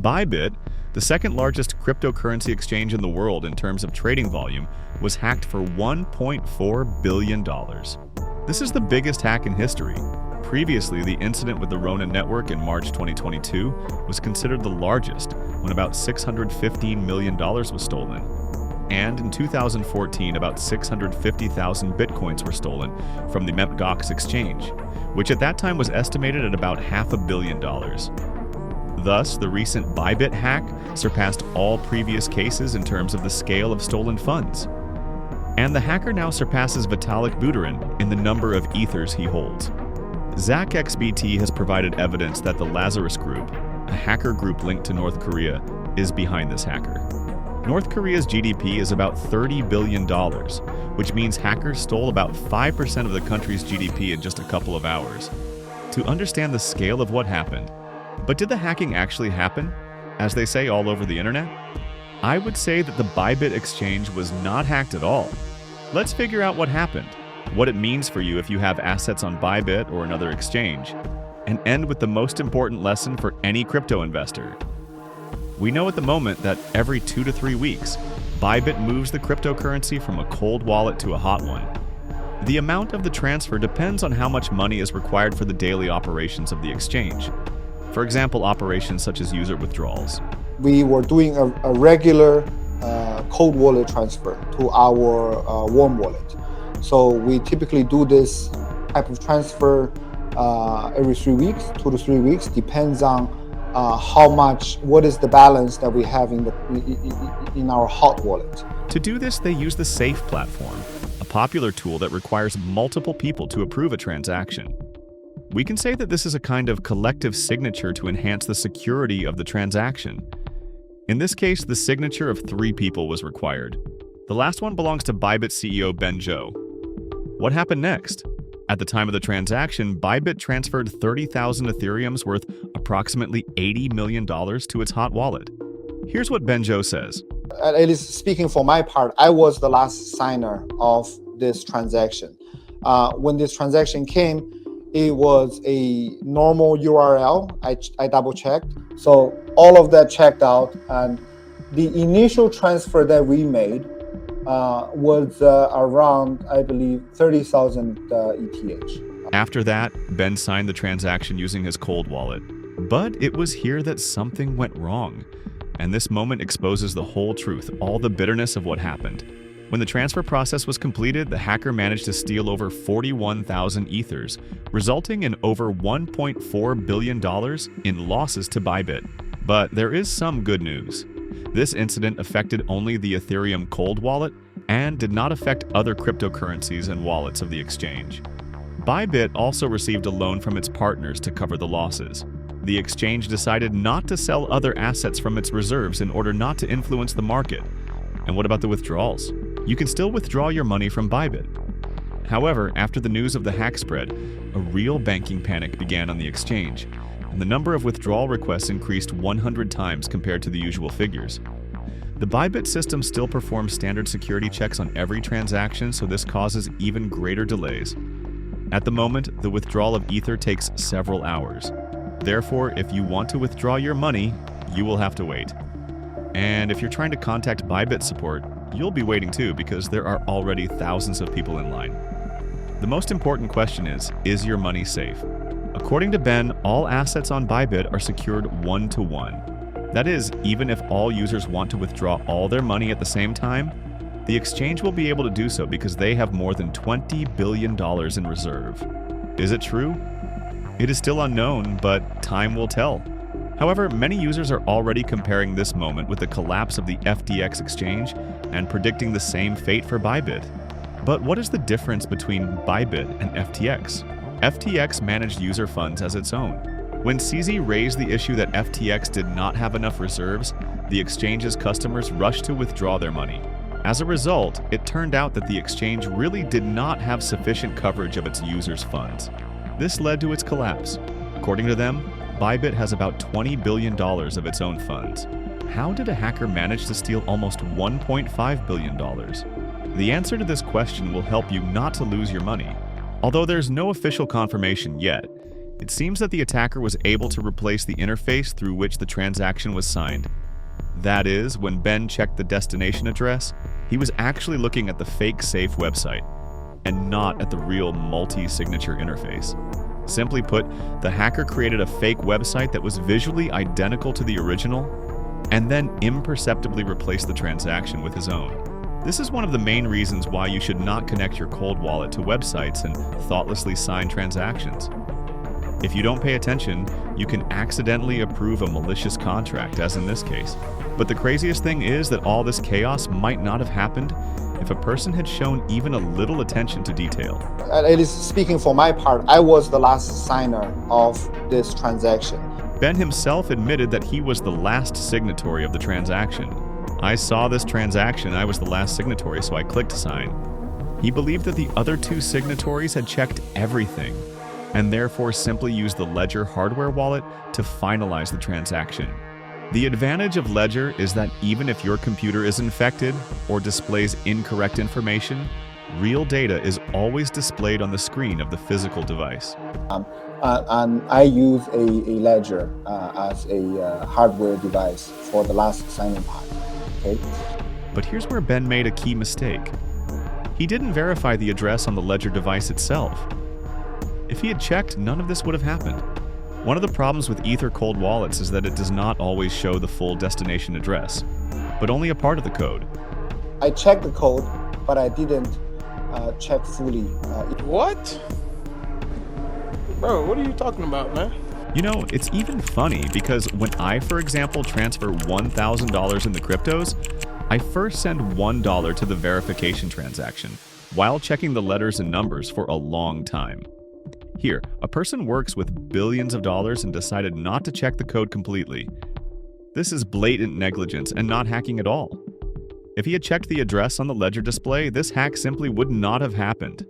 Bybit, the second largest cryptocurrency exchange in the world in terms of trading volume, was hacked for $1.4 billion. This is the biggest hack in history. Previously, the incident with the Ronin network in March 2022 was considered the largest, when about $615 million was stolen. And in 2014, about 650,000 bitcoins were stolen from the Mt. Gox exchange, which at that time was estimated at about $500 million. Thus, the recent Bybit hack surpassed all previous cases in terms of the scale of stolen funds. And the hacker now surpasses Vitalik Buterin in the number of ethers he holds. ZachXBT has provided evidence that the Lazarus Group, a hacker group linked to North Korea, is behind this hacker. North Korea's GDP is about $30 billion, which means hackers stole about 5% of the country's GDP in just a couple of hours. To understand the scale of what happened, but did the hacking actually happen, as they say all over the internet? I would say that the Bybit exchange was not hacked at all. Let's figure out what happened, what it means for you if you have assets on Bybit or another exchange, and end with the most important lesson for any crypto investor. We know at the moment that every 2 to 3 weeks, Bybit moves the cryptocurrency from a cold wallet to a hot one. The amount of the transfer depends on how much money is required for the daily operations of the exchange. For example, operations such as user withdrawals. We were doing a regular cold wallet transfer to our warm wallet. So we typically do this type of transfer every 3 weeks, 2 to 3 weeks, depends on what is the balance that we have in our hot wallet. To do this, they use the Safe platform, a popular tool that requires multiple people to approve a transaction. We can say that this is a kind of collective signature to enhance the security of the transaction. In this case, the signature of 3 people was required. The last one belongs to Bybit CEO Ben Zhou. What happened next? At the time of the transaction, Bybit transferred 30,000 Ethereums worth approximately $80 million to its hot wallet. Here's what Ben Zhou says. At least speaking for my part, I was the last signer of this transaction. When this transaction came, it was a normal URL. I double checked. So all of that checked out, and the initial transfer that we made was around, I believe, 30,000 ETH. After that, Ben signed the transaction using his cold wallet. But it was here that something went wrong. And this moment exposes the whole truth, all the bitterness of what happened. When the transfer process was completed, the hacker managed to steal over 41,000 ethers, resulting in over $1.4 billion in losses to Bybit. But there is some good news. This incident affected only the Ethereum cold wallet and did not affect other cryptocurrencies and wallets of the exchange. Bybit also received a loan from its partners to cover the losses. The exchange decided not to sell other assets from its reserves in order not to influence the market. And what about the withdrawals? You can still withdraw your money from Bybit. However, after the news of the hack spread, a real banking panic began on the exchange, and the number of withdrawal requests increased 100 times compared to the usual figures. The Bybit system still performs standard security checks on every transaction, so this causes even greater delays. At the moment, the withdrawal of Ether takes several hours. Therefore, if you want to withdraw your money, you will have to wait. And if you're trying to contact Bybit support, you'll be waiting too, because there are already thousands of people in line. The most important question is your money safe? According to Ben, all assets on Bybit are secured 1-to-1. That is, even if all users want to withdraw all their money at the same time, the exchange will be able to do so because they have more than $20 billion in reserve. Is it true? It is still unknown, but time will tell. However, many users are already comparing this moment with the collapse of the FTX exchange and predicting the same fate for Bybit. But what is the difference between Bybit and FTX? FTX managed user funds as its own. When CZ raised the issue that FTX did not have enough reserves, the exchange's customers rushed to withdraw their money. As a result, it turned out that the exchange really did not have sufficient coverage of its users' funds. This led to its collapse. According to them, Bybit has about $20 billion of its own funds. How did a hacker manage to steal almost $1.5 billion? The answer to this question will help you not to lose your money. Although there's no official confirmation yet, It seems that the attacker was able to replace the interface through which the transaction was signed. That is, when Ben checked the destination address, he was actually looking at the fake safe website and not at the real multi-signature interface. Simply put, the hacker created a fake website that was visually identical to the original and then imperceptibly replaced the transaction with his own. This is one of the main reasons why you should not connect your cold wallet to websites and thoughtlessly sign transactions. If you don't pay attention, you can accidentally approve a malicious contract, as in this case. But the craziest thing is that all this chaos might not have happened if a person had shown even a little attention to detail. At least speaking for my part, I was the last signer of this transaction. Ben himself admitted that he was the last signatory of the transaction. I saw this transaction, I was the last signatory, so I clicked sign. He believed that the other two signatories had checked everything, and therefore simply used the Ledger hardware wallet to finalize the transaction. The advantage of Ledger is that even if your computer is infected or displays incorrect information, real data is always displayed on the screen of the physical device. And I use a Ledger as a hardware device for the last signing part. Okay. But here's where Ben made a key mistake. He didn't verify the address on the Ledger device itself. If he had checked, none of this would have happened. One of the problems with Ether cold wallets is that it does not always show the full destination address, but only a part of the code. I checked the code, but I didn't check fully. What? Bro, what are you talking about, man? You know, it's even funny because when I, for example, transfer $1,000 in the cryptos, I first send $1 to the verification transaction while checking the letters and numbers for a long time. Here, a person works with billions of dollars and decided not to check the code completely. This is blatant negligence and not hacking at all. If he had checked the address on the Ledger display, this hack simply would not have happened.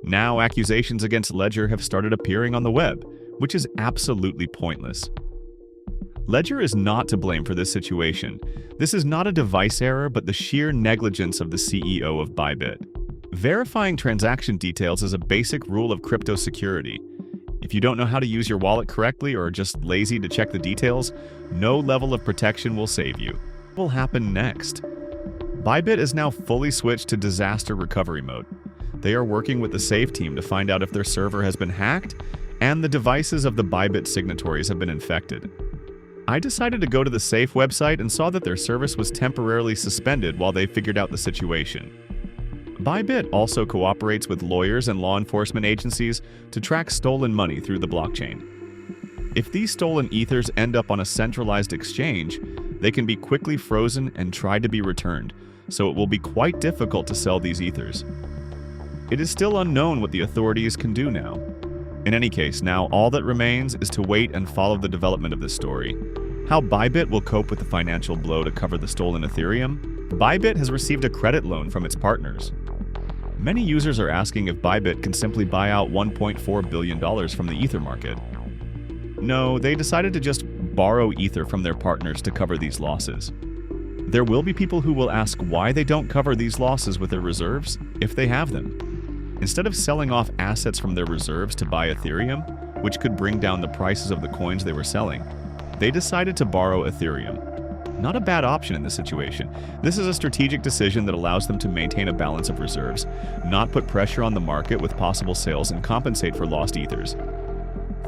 Now, accusations against Ledger have started appearing on the web, which is absolutely pointless. Ledger is not to blame for this situation. This is not a device error, but the sheer negligence of the CEO of Bybit. Verifying transaction details is a basic rule of crypto security. If you don't know how to use your wallet correctly or are just lazy to check the details, no level of protection will save you. What will happen next? Bybit is now fully switched to disaster recovery mode. They are working with the SAFE team to find out if their server has been hacked and the devices of the Bybit signatories have been infected. I decided to go to the SAFE website and saw that their service was temporarily suspended while they figured out the situation. Bybit also cooperates with lawyers and law enforcement agencies to track stolen money through the blockchain. If these stolen ethers end up on a centralized exchange, they can be quickly frozen and tried to be returned, so it will be quite difficult to sell these ethers. It is still unknown what the authorities can do now. In any case, now all that remains is to wait and follow the development of this story. How Bybit will cope with the financial blow to cover the stolen Ethereum? Bybit has received a credit loan from its partners. Many users are asking if Bybit can simply buy out $1.4 billion from the Ether market. No, they decided to just borrow Ether from their partners to cover these losses. There will be people who will ask why they don't cover these losses with their reserves if they have them. Instead of selling off assets from their reserves to buy Ethereum, which could bring down the prices of the coins they were selling, they decided to borrow Ethereum. Not a bad option in this situation. This is a strategic decision that allows them to maintain a balance of reserves, not put pressure on the market with possible sales, and compensate for lost ethers.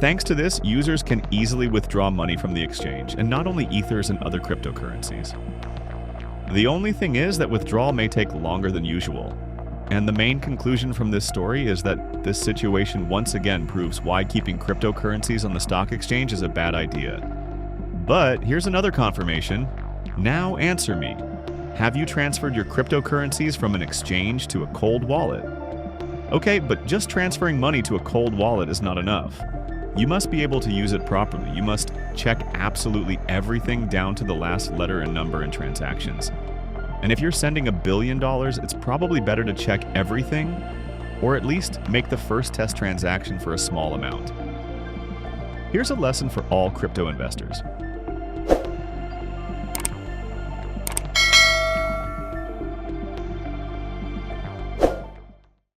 Thanks to this, users can easily withdraw money from the exchange, and not only ethers and other cryptocurrencies. The only thing is that withdrawal may take longer than usual. And the main conclusion from this story is that this situation once again proves why keeping cryptocurrencies on the stock exchange is a bad idea. But here's another confirmation. Now answer me. Have you transferred your cryptocurrencies from an exchange to a cold wallet? Okay, but just transferring money to a cold wallet is not enough. You must be able to use it properly. You must check absolutely everything down to the last letter and number in transactions. And if you're sending $1 billion, it's probably better to check everything, or at least make the first test transaction for a small amount. Here's a lesson for all crypto investors.